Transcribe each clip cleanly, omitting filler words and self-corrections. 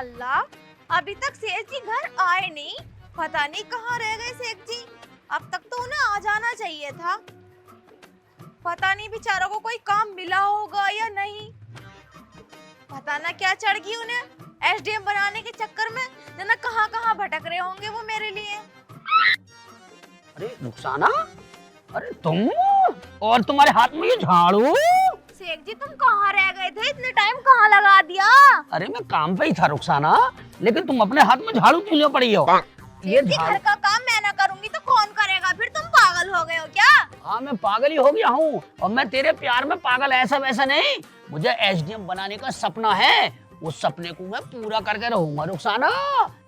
अल्लाह, अभी तक सेठ जी घर आए नहीं। पता नहीं कहाँ रह गए सेठ जी। अब तक तो उन्हें आ जाना चाहिए था। पता नहीं बेचारों को कोई काम मिला होगा या नहीं। पता ना क्या चढ़ गई उन्हें एसडीएम बनाने के चक्कर में। जना कहाँ कहाँ भटक रहे होंगे वो मेरे लिए। अरे रुखसाना, अरे तुम और तुम्हारे हाथ में ये झाड़ू। शेख जी तुम कहाँ रह गए थे? इतने टाइम कहाँ लगा दिया? अरे मैं काम पे ही था रुखसाना, लेकिन तुम अपने हाथ में झाड़ू क्यों ले पड़ी हो? ये घर का काम मैं ना करूंगी तो कौन करेगा? फिर तुम पागल हो गए हो क्या? हाँ मैं पागल ही हो गया हूँ, और मैं तेरे प्यार में पागल ऐसा वैसा नहीं। मुझे एसडीएम बनाने का सपना है, उस सपने को मैं पूरा करके रहूंगा रुखसाना।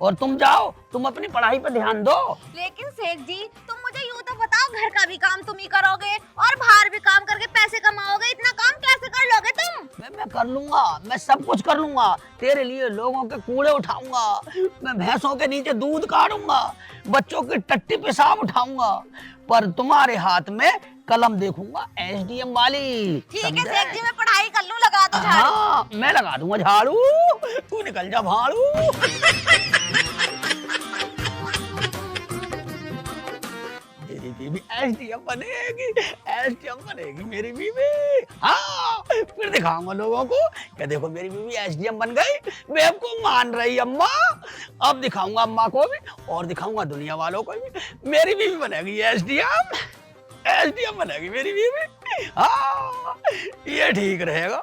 और तुम जाओ, तुम अपनी पढ़ाई पर ध्यान दो। लेकिन शेख जी तुम मुझे यूँ तो बताओ, घर का भी काम तुम ही करोगे और बाहर भी काम करके पैसे कमाओगे, इतना काम कैसे कर लोगे तुम? मैं कर लूंगा, मैं सब कुछ कर लूंगा। तेरे लिए लोगों के कूड़े उठाऊंगा, मैं भैंसों के नीचे दूध काटूंगा, बच्चों की टट्टी पेशाब उठाऊंगा, पर तुम्हारे हाथ में कलम देखूंगा एसडीएम वाली। ठीक है शेख जी, मैं पढ़ाई कर लूं, लगा दो झाड़ू। हाँ मैं लगा दूंगा झाड़ू, तू निकल जा भाड़ू। मेरी बीवी एसडीएम बनेगी, एसडीएम बनेगी मेरी बीवी। हाँ फिर दिखाऊंगा लोगों को कि देखो मेरी बीवी एसडीएम बन गई, बेब को मान रही अम्मा। अब दिखाऊंगा अम्मा को भी और दिखाऊंगा दुनिया वालों को भी, मेरी बीवी बनेगी एसडीएम, एसडीएम बनेगी मेरी बीवी। हाँ ये ठीक रहेगा,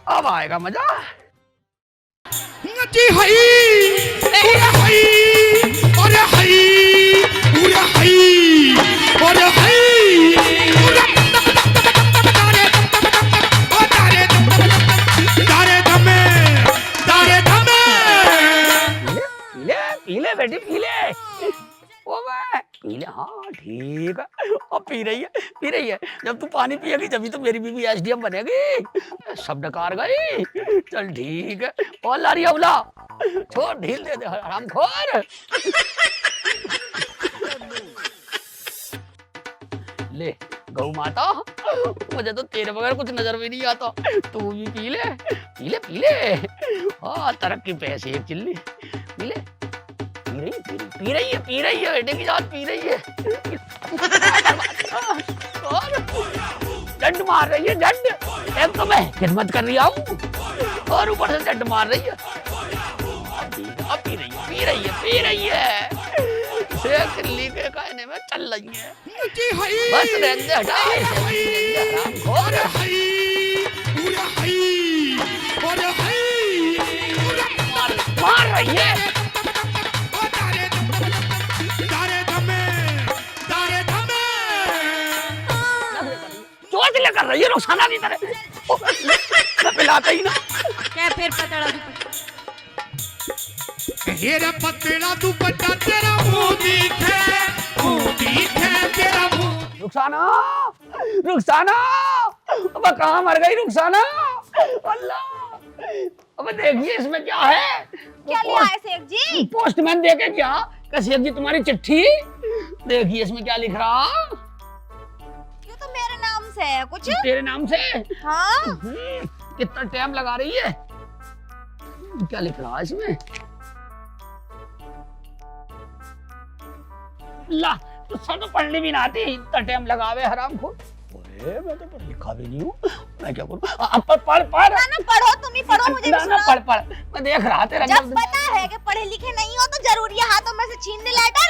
अब आएगा मजा। जी हई पूरा हई और हई पूरा हई और हई पूरा तारे दमे पीले पीले बेटी पीले, ओ मैं पीले। हाँ ठीक है, अब पी रही है। जब तू पानी पिएगी तभी तो मेरी बीवी एसडीएम बनेगी। सब डकार गई, चल ठीक है। और लारी अवला छोड़, ढील दे दे हरामखोर। ले गौ माता, मुझे तो तेरे बगैर कुछ नजर भी नहीं आता। तू भी पी ले पी ले पी ले। हाँ तरक्की पे ऐसी एक चिल्ली पी ले। पी रही है बेटे की जान पी रही है। और डंड मार रही है, डंड। एक तो मैं खिदमत कर रही हूँ और ऊपर से डंड मार रही है। अब पी रही है। शेख दिल्ली के कहने में चल रही है। जी हई बस रहने दे, हटा और हई पूरा हई और हई मार रही है। चोट लेकर रही है रुखसाना की तरह। मैं पिलाता ही ना। क्या फिर पतड़ा हेरा पतड़ा दुपट्टा तेरा मुंह दिखे तेरा मुंह। रुखसाना अब कहाँ मर गई रुखसाना? अल्लाह, अब देखिए इसमें क्या है। क्या लिया है शेख जी? पोस्टमैन देखे क्या शेख जी तुम्हारी चिट्ठी? देखिए इसमें क्या लिख रहा। ये तो मेरे नाम से है कुछ। तेरे नाम से? हाँ। कितना टाइम लगा रही है। क्या लिख रहा है इसमें? ला तो सब पढ़ने भी ना आती, इतना टाइम लगावे हरामखोर। अरे मैं तो लिखा भी नहीं हूँ, मैं क्या करूँ? अब पढ़ ना पढ़ो, तुम ही पढ़ो, मुझे भी सुनाओ। पढ़ मैं देख रहा तेरा। जब पता है कि पढ़े लिखे नहीं हो तो जरूरी है हाथों में से छीन ले लेटर।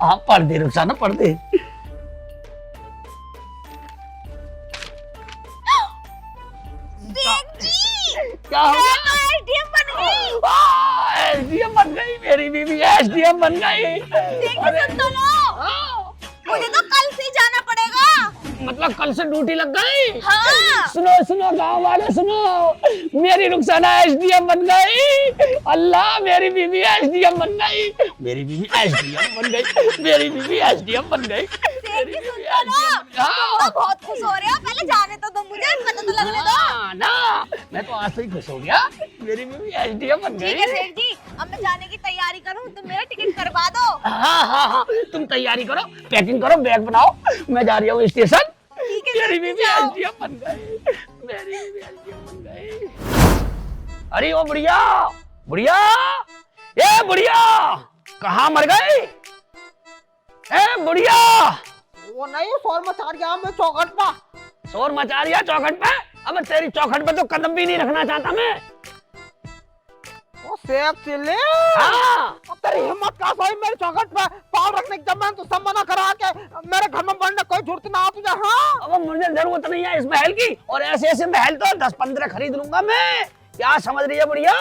हाँ पढ़ दे रुखसाना, पढ़ दे। शेख जी क्या हो गया? एसडीएम बन गई। एसडीएम बन गई मेरी बीवी, एसडीएम बन गई। सुन तो लो, मुझे तो कल से ही जाना पड़ेगा। मतलब कल से ड्यूटी लग गई? हाँ। सुनो गाँव वाले सुनो, मेरी रुखसाना एसडीएम बन गई। अल्लाह मेरी बीवी एसडीएम बन गई, मेरी बीवी एसडीएम बन गई, मेरी बीवी एसडीएम बन गई। बहुत खुश हो रहे हो, पहले जाने तो दो मुझे, पता तो लगने दो। ना मैं तो आज से ही खुश हो गया, मेरी बीवी एसडीएम बन गई। ठीक है शेख जी, अब मैं जाने की तैयारी करूं, तुम मेरा टिकट करवा दो। हाँ तुम तैयारी करो, पैकिंग करो, बैग बनाओ, मैं जा रही हूँ स्टेशन। मेरी बीवी एसडीएम बन गई, मेरी बीवी एसडीएम बन गई। अरे ओ बुढ़िया, बुढ़िया, ए बुढ़िया, कहाँ मर गई? ए बुढ़िया, वो नहीं शोर मचा रहा मैं चौखट पर। शोर मचा रही है चौखट पे? अब तेरी चौखट पे तो कदम भी नहीं रखना चाहता मैं। वो सेब चिल्ले। हाँ। अब तेरी हिम्मत कहाँ से हुई मेरी चौखट पे पाँव रखने की? जब मैंने तो सब मना करा के मेरे घर में बढ़ने कोई जरूरत ना हो तुझे। हाँ अब मुझे जरूरत नहीं है इस महल की, और ऐसे ऐसे महल तो 10-15 खरीद लूंगा मैं। क्या समझ रही है बुढ़िया?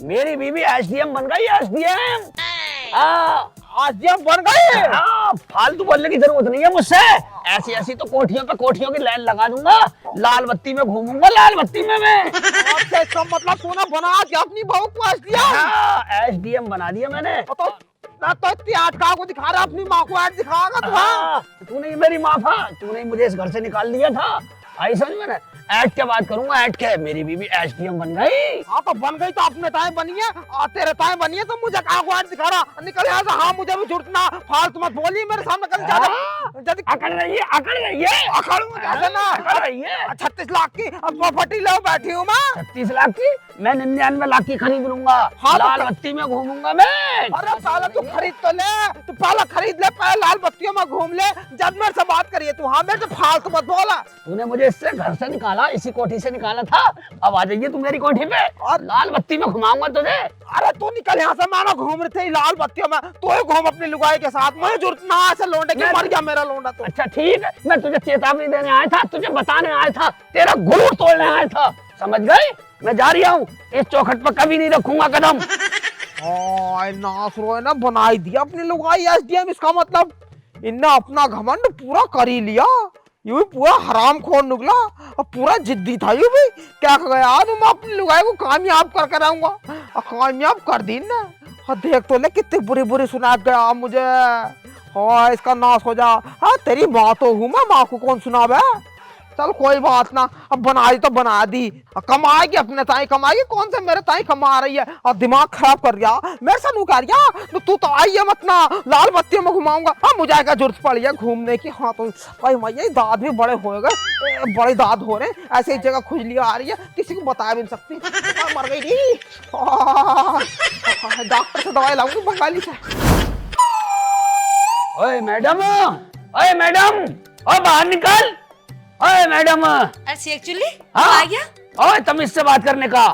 मेरी बीवी एसडीएम बन गई, एसडीएम। हाँ, एसडीएम बन गई। हाँ, फालतू बोलने की जरूरत नहीं है मुझसे। ऐसी ऐसी तो कोठियों पे कोठियों की लाइन लगा दूंगा, लाल बत्ती में घूमूंगा, लाल बत्ती में मैं। अच्छा इसका मतलब तूने बना दिया अपनी बहू को एसडीएम? हाँ, एसडीएम बना दिया मैंने। तो इतिहास का को दिखा रहा, अपनी माँ को ऐड दिखाएगा तू? हाँ, तूने मेरी माँ था, तूने मुझे इस घर से निकाल दिया था। आई समझ में ना? ऐड के बात करूंगा, ऐड के मेरी बीवी एसडीएम बन गई। हाँ तो बन गई तो अपने ताए बनी है, तेरे ताए बनी है, तो मुझे कहाँ को ऐड दिखा रहा? निकल यहाँ से। हाँ मुझे भी जरूरत ना, फालतू मत बोली मेरे सामने कभी ज्यादा। अकड़ रही है, अकड़ रही है, अखाड़ूंगा कैसे ना? अकड़ रही है। 36 लाख की प्रॉपर्टी ले बैठी हूँ मैं। 36 लाख की? मैं 99 लाख की खरीद लूंगा। हाँ, तो लाल बत्ती में घूमूंगा मैं। अरे पहले तू खरीद तो ले, तू पहले खरीद ले, पहले लाल बत्तियों में घूम ले, जब मेरे से बात करिए तू। हाँ मेरे से फालतू मत बोला। तूने मुझे इससे घर से निकाला, इसी कोठी से निकाला था। अब आ जाइए तू मेरी कोठी पे और लाल बत्ती में घुमाऊंगा तुझे। अरे तू निकल यहाँ से, मैं ना घूम रही थी लाल बत्तियों में, तू ही घूम अपनी लुगाई के साथ। मुझे जरूरत ना ऐसे लौंडे की, मर गया मेरा लौंडा तो। अच्छा ठीक है, मैं तुझे चेतावनी देने आया था, तुझे बताने आया था, तेरा गुरूर तोड़ने आया था, समझ गई? मैं जा रही हूँ, इस चौखट पर कभी नहीं रखूंगा कदम। नासरो है ना, बनाई दिया अपनी लुगाई एसडीएम। इसका मतलब इनने अपना घमंड पूरा कर ही लिया। ये भी पूरा हरामखोर निकला और पूरा जिद्दी था ये भी। क्या कह गया आज मैं अपनी लुगाई को कामयाब करके रहूंगा, और कामयाब कर दी ना। हाँ देख तो ले कितनी बुरी बुरी सुना गया मुझे। हाँ इसका नाश हो जा। हाँ तेरी माँ तो हूँ मैं, माँ को कौन सुनावे? चल कोई बात ना, अब बना दी तो बना दी। कमाएगी अपने ताई कमाएगी, कौन से मेरे ताई कमा रही है और दिमाग खराब कर रिया मेरे से नु कर रिया। तू तो आई है मत ना, लाल बत्तियों में घुमाऊंगा। हाँ मुझे क्या जरूरत पड़ी है घूमने की? हाँ तो भाई मैया दांत भी बड़े हो गए, बड़े दांत हो रहे हैं, ऐसे ही जगह खुजली आ रही है, किसी को बता भी नहीं सकती। मर गई थी, डॉक्टर से दवाई लाऊंगी बंगाली से। ओए मैडम, ओए मैडम, ओए बाहर निकल। ओए मैडम। अरे शेख चिल्ली हाँ? आ गया? ओए तमीज से बात करने का,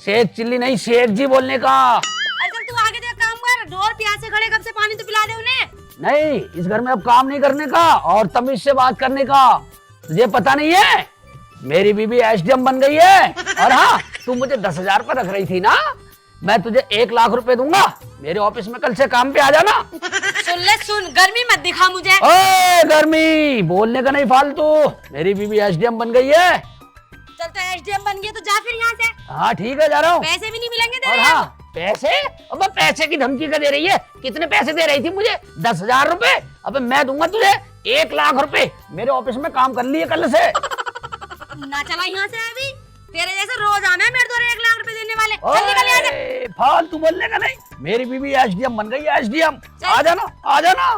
शेख चिल्ली नहीं शेख जी बोलने का। अरे चल तू आगे देख, काम कर। ढोर प्यासे खड़े, कब से पानी तो पिला दे उन्हें। नहीं, इस घर में अब काम नहीं करने का और तमीज से बात करने का। तुझे पता नहीं है मेरी बीबी एसडीएम बन गई है। और हाँ, तू मुझे 10,000 पर रख रही थी ना, मैं तुझे 1 लाख रुपए दूंगा। मेरे ऑफिस में कल से काम पे आ जाना। सुन ले सुन, गर्मी मत दिखा मुझे। ओए गर्मी बोलने का नहीं फालतू। मेरी बीबी एसडीएम बन गई है। चल तो एसडीएम बन गई तो जा फिर यहाँ से। हाँ ठीक है, जा रहा हूँ। पैसे भी नहीं मिलेंगे और तेरे। हाँ पैसे? अब पैसे की धमकी का दे रही है? कितने पैसे दे रही थी मुझे? 10,000 रुपए। अब मैं दूंगा तुझे 1 लाख रुपए। मेरे ऑफिस में काम कर लिए कल से। ना चला यहाँ से अभी, तेरे जैसे रोज आना है मेरे द्वारा 1 लाख रुपए देने वाले। चल निकल यहाँ से। फालतू बोलने का नहीं, मेरी बीबी एसडीएम बन गई है, एसडीएम। आ जाना, आ जाना।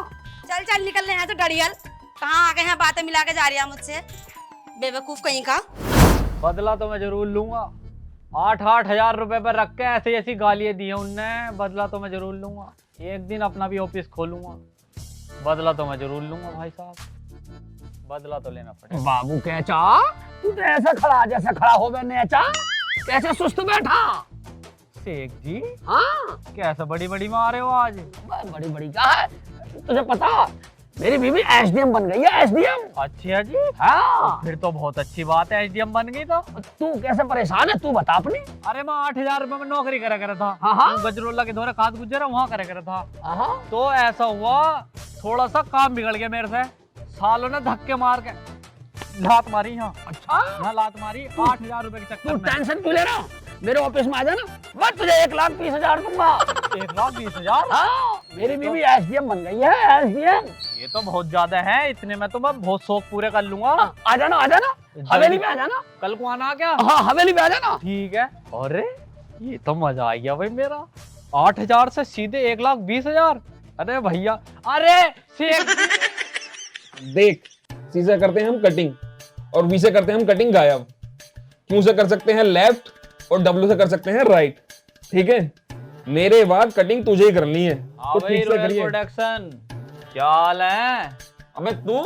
चल चल निकल ले यहाँ से डड़ियल। कहाँ आ गए हैं बातें मिला के जा रही है मुझसे, बेवकूफ कहीं का। बदला तो मैं जरूर लूंगा। 8-8 हजार रुपए पर रख के ऐसी ऐसी गालियां दी हैं उनने। बदला तो मैं जरूर लूंगा। एक दिन अपना भी ऑफिस खोलूंगा। बदला तो मैं जरूर लूंगा भाई साहब, बदला तो लेना पड़ेगा। बाबू कैचा, तू तो ऐसा खड़ा जैसा खड़ा हो गया नेचा, कैसे सुस्त बैठा? शेख जी हाँ कैसे बड़ी बड़ी मारे हो आज? बड़ी बड़ी क्या है तुझे पता? मेरी बीबी एसडीएम बन गई है, एसडीएम। अच्छा जी, हाँ फिर तो बहुत अच्छी बात है, एसडीएम बन गई तो। तू कैसे परेशान है, तू बता अपनी। अरे मैं 8,000 रुपए में नौकरी करा था। हाँ। गजरोला के दौरे खाद गुजरा वहाँ करा था। हाँ। तो ऐसा हुआ, थोड़ा सा काम बिगड़ गया मेरे से। सालों ने धक्के मार के लात मारी। हाँ अच्छा, यहाँ लात मारी 8,000 रुपए के चक्कर तू में। टेंशन क्यों ले रहा? मेरे ऑफिस में आ जाना, मैं तुझे 1,20,000 दूंगा। 1,20,000? हाँ, मेरी बीबी एसडीएम बन गई है, एसडीएम। ये तो बहुत ज्यादा है, इतने में तो मैं बहुत शौक पूरे कर लूंगा। आ जाना, आ जाना, हवेली में आ जाना। कल को आना क्या? हाँ हवेली में आ जाना। ठीक है। अरे ये तो मजा आ गया भाई मेरा। 8,000 से सीधे 1,20,000। अरे भैया, अरे शेख देख, सी से करते हैं हम कटिंग और वी से करते हैं हम कटिंग गायब। क्यू से कर सकते हैं लेफ्ट और डब्ल्यू से कर सकते हैं राइट। ठीक है, मेरे बाद कटिंग तुझे ही करनी है। हाँ तो भाई ठीक से रॉयल करिए। प्रोडक्शन, क्या हाल है? अबे तू,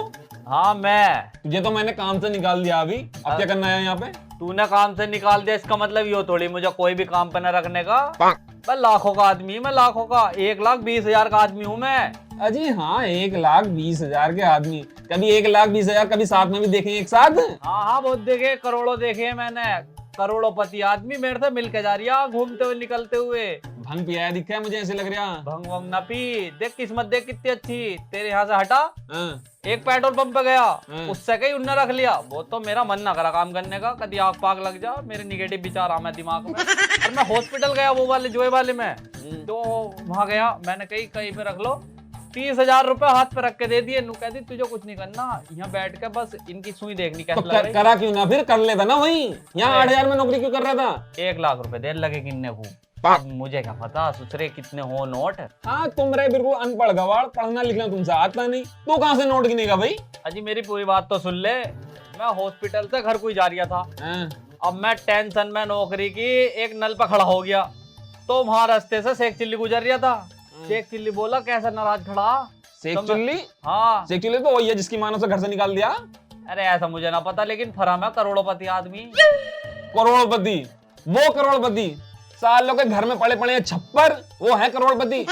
हाँ मैं। तुझे तो मैंने काम से निकाल दिया अभी, अब क्या करना है यहाँ पे? तूने काम से निकाल दिया इसका मतलब ये थोड़ी मुझे कोई भी काम पे न रखने का। मैं लाखों का आदमी, मैं लाखों का 1,20,000 का आदमी हूँ मैं। अजी हाँ, 1,20,000 के आदमी, कभी 1,20,000 कभी साथ में भी देखेंगे एक साथ। हाँ हाँ बहुत देखे, करोड़ों देखे हैं मैंने। करोड़ोंपति आदमी मेरे से मिल के जा रही है घूमते हुए निकलते हुए। भंग पिया दिखा है मुझे, ऐसे लग रहा। भंग वंग ना पी, देख किस्मत देख कितनी अच्छी। तेरे यहाँ से हटा, हाँ, एक पेट्रोल पंप पे गया, हाँ। उससे कहीं उन्ने रख लिया। वो तो मेरा मन ना करा काम करने का, कभी आग पाग लग जा, मेरे निगेटिव विचार आ मैं दिमाग में। और मैं हॉस्पिटल गया वो वाले जोए वाले में, तो वहां गया, मैंने कहीं पे रख लो। 30,000 रुपए हाथ पे रख के दे दिए। नू कहती तुझे कुछ नहीं करना, यहाँ बैठ के बस इनकी सुई देखनी तो कैसे लग रही। करा क्यों ना, फिर कर लेता ना वही। यहाँ 8,000 में नौकरी क्यों कर रहा था? 1,00,000 रुपए देर लगे किन्ने को। अब मुझे क्या पता ससुरे कितने हो नोट। हाँ, तुम रहे बिल्कुल अनपढ़ गवार, पढ़ना लिखना तुमसे आता नहीं, तू कहाँ से नोट गिनेगा भाई? अजी मेरी पूरी बात तो सुन ले। मैं हॉस्पिटल से घर कोई जा रहा था, हाँ, अब मैं टेंशन में नौकरी की एक नल पे खड़ा हो गया, तो वहां रास्ते से शेख चिल्ली गुजर रहा था। शेख चिल्ली बोला कैसा नाराज खड़ा। शेख तो मैं- चिल्ली? हाँ, शेख चिल्ली तो वही है जिसकी मानो से घर से निकाल दिया। अरे ऐसा मुझे ना पता, लेकिन फराम है करोड़ोंपति आदमी। करोड़पति, वो करोड़पति, सालों के घर में पड़े पड़े हैं छप्पर, वो है करोड़पति।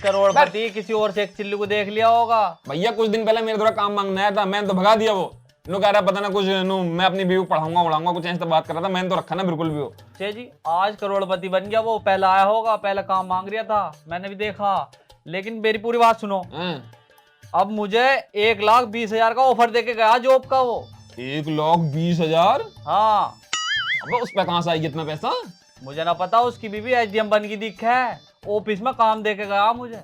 करोड़पति किसी और शेख चिल्ली को देख लिया होगा। भैया कुछ दिन पहले मेरे द्वारा काम मांगने आया था, मैंने तो भगा दिया। वो नु कह रहा पता ना कुछ, नु मैं अपनी बीवी को पढ़ाऊंगा कुछ ऐसा बात कर रहा था, मैंने तो रखा ना बिल्कुल भी। वो छे जी आज करोड़पति बन गया। वो पहले आया होगा, पहले काम मांग रहा था, मैंने भी देखा। लेकिन मेरी पूरी बात सुनो, हाँ। अब मुझे 1,20,000 का ऑफर देके गया जॉब का वो। 1,20,000? हाँ, अब उस पे कहां से आई इतना पैसा? मुझे ना पता, उसकी बीवी एसडीएम बन की दिख है, ऑफिस में काम देके गया मुझे।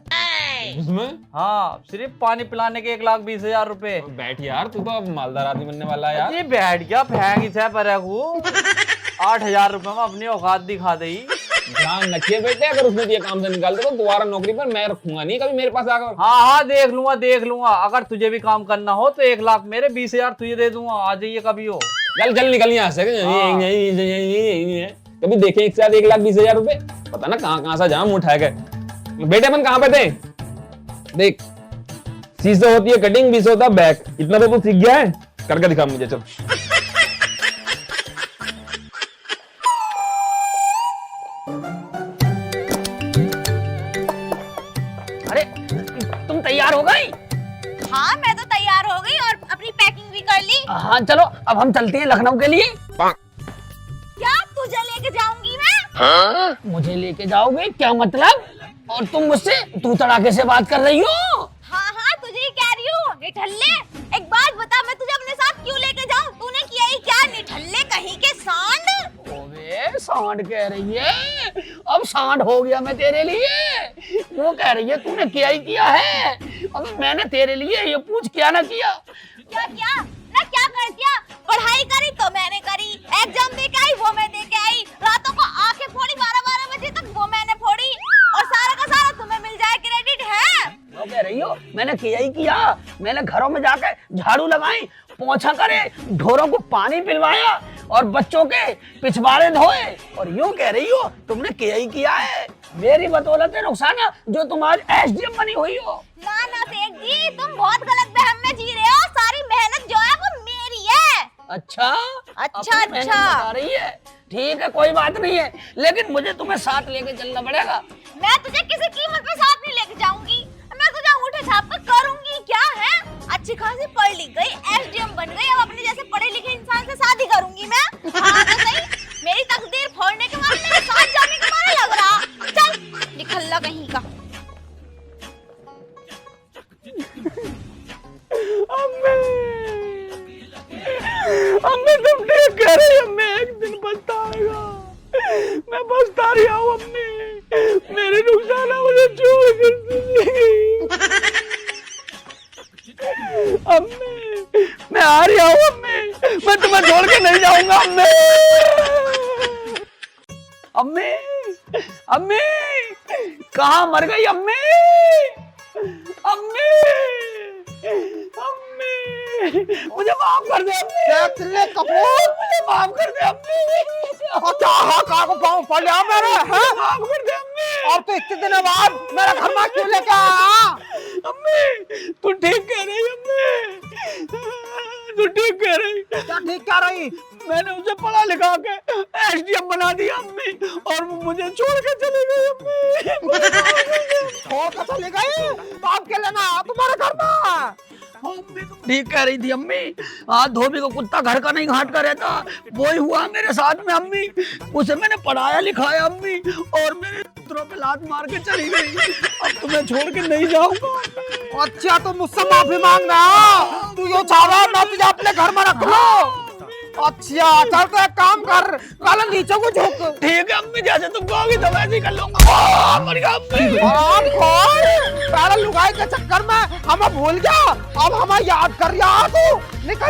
उसमें हाँ, सिर्फ पानी पिलाने के 1,20,000 रुपए। बैठ यार, तू तो अब मालदार आदमी बनने वाला है यार। ये बैठ गया फेंक इसे पर 8,000 रुपए में अपनी औकात दिखा दी। ध्यान रखिए बेटे, अगर उसने दिया काम से निकाल दे तो दोबारा नौकरी पर मैं रखूंगा नहीं कभी मेरे पास आकर। हाँ हाँ देख लूंगा। अगर तुझे भी काम करना हो तो 1,00,000 मेरे, 20,000 तुझे दे दूंगा। आ जाइए कभी हो। चल निकल यहाँ से। कभी देखे एक साथ 1,20,000 रुपए, पता ना कहाँ से जाम उठाए गए। बेटे अपन कहाँ पे थे? देख, सी से होती है कटिंग, बी से होता है बैक। इतना तो तू सीख गया है, करके दिखा मुझे। चल अरे तुम तैयार हो गई? हाँ मैं तो तैयार हो गई और अपनी पैकिंग भी कर ली। हाँ चलो अब हम चलते हैं लखनऊ के लिए। क्या तुझे लेके जाऊंगी मैं? मुझे लेके जाओगे क्या मतलब? और तुम मुझसे तू तड़ाके से बात कर रही हो? हाँ हाँ तुझे ही कह रही हूँ निठल्ले। एक बात बता, मैं तुझे अपने साथ क्यों लेके जाऊँ? तूने किया ही क्या निठल्ले कहीं के सांड? ओबे सांड कह रही है, अब सांड हो गया मैं तेरे लिए। वो कह रही है तूने क्या ही किया है। अब मैंने तेरे लिए ये पूछ क्या ना किया। क्या क्या ना क्या कर दिया? पढ़ाई करी तो मैंने करी, एग्जाम दे के आई वो मैं दे के आई, रातों को आंखें फोड़ी 12-12 बजे तक वो मैंने फोड़ी, और सारा का सारा तुम्हें मिल जाए क्रेडिट है। वो कह रही हो मैंने किया ही किया। मैंने घरों में जाकर झाड़ू लगाई, पोंछा करे, ढोरों को पानी पिलवाया और बच्चों के पिछवाड़े धोए, और यूं कह रही हो तुमने किया ही किया है। मेरी बदौलत है रुखसाना जो तुम आज एसडीएम बनी हुई हो। ना ना सेठ जी, तुम बहुत गलत वहम में जी रहे हो। सारी मेहनत जो है वो मेरी है। अच्छा अच्छा, अपनी मेहनत बता रही है। ठीक है कोई बात नहीं है, लेकिन मुझे तुम्हें साथ लेके चलना पड़ेगा। मैं तुझे किसी कीमत पे साथ नहीं लेके जाऊंगी। मैं तुझे अंगूठे छाप कर करूंगी क्या है? अच्छी खासी पढ़ लिख गई, एसडीएम बन गई, अब अपने जैसे पढ़े लिखे इंसान से शादी करूंगी मैं। हाँ तो सही, मेरी तकदीर फोड़ने के बाद मेरे साथ जाने के मारे लग रहा। चल निखल्ला कहीं का। अम्मी तुम ठीक कह रही हो, मैं एक दिन पछताएगा। मैं पछता रही हूँ अम्मी, मेरी रुखसाना मुझे छोड़ कर चली गई। अम्मी मैं आ रही हूँ अम्मी, मैं तुम्हें छोड़ के नहीं जाऊंगा अम्मी। अम्मी अम्मी कहाँ मर गई अम्मी? अम्मी अम्मी मुझे माफ कर दे अम्मी। चिल्ले कपूर, माफ कर दे अम्मी। क्या कहाँ को पाँव पड़ गया मेरे? माफ कर दे अम्मी। और तो इतने दिन बाद मेरा घर में क्यों लेके आया? अम्मी तू ठीक कह रही अम्मी, तू ठीक कह रही। क्या ठीक कह रही? मैंने उसे पढ़ा लिखा के एसडीएम बना दिया अम्मी, और वो मुझे छोड़ के चली गई अम्मी। छोड़ के चली गई तो आप क्या लेना तुम्हारे घर में? अम्मी तुम ठीक कह रही थी अम्मी। आज धोबी को कुत्ता घर का नहीं घाट का रहता, वही हुआ मेरे साथ में अम्मी। उसे मैंने पढ़ाया लिखाया अम्मी, और मेरे पुत्रों पे लात मार के चली गई। अब तुम्हें छोड़ के नहीं जाऊंगा। अच्छा तो मुझसे माफी मांग रहा, तू यो चाह रहा मैं तुझे अपने घर में रख लो। अच्छा चल तो एक काम कर, कल नीचे को झुक। ठीक है अम्मी, जैसे तुम कहोगी तो वैसे ही कर लूंगा। मर गया अम्मी। आराम खोल, पहले लुगाई के चक्कर में हमें भूल गया, अब हमें याद कर यार तू निकल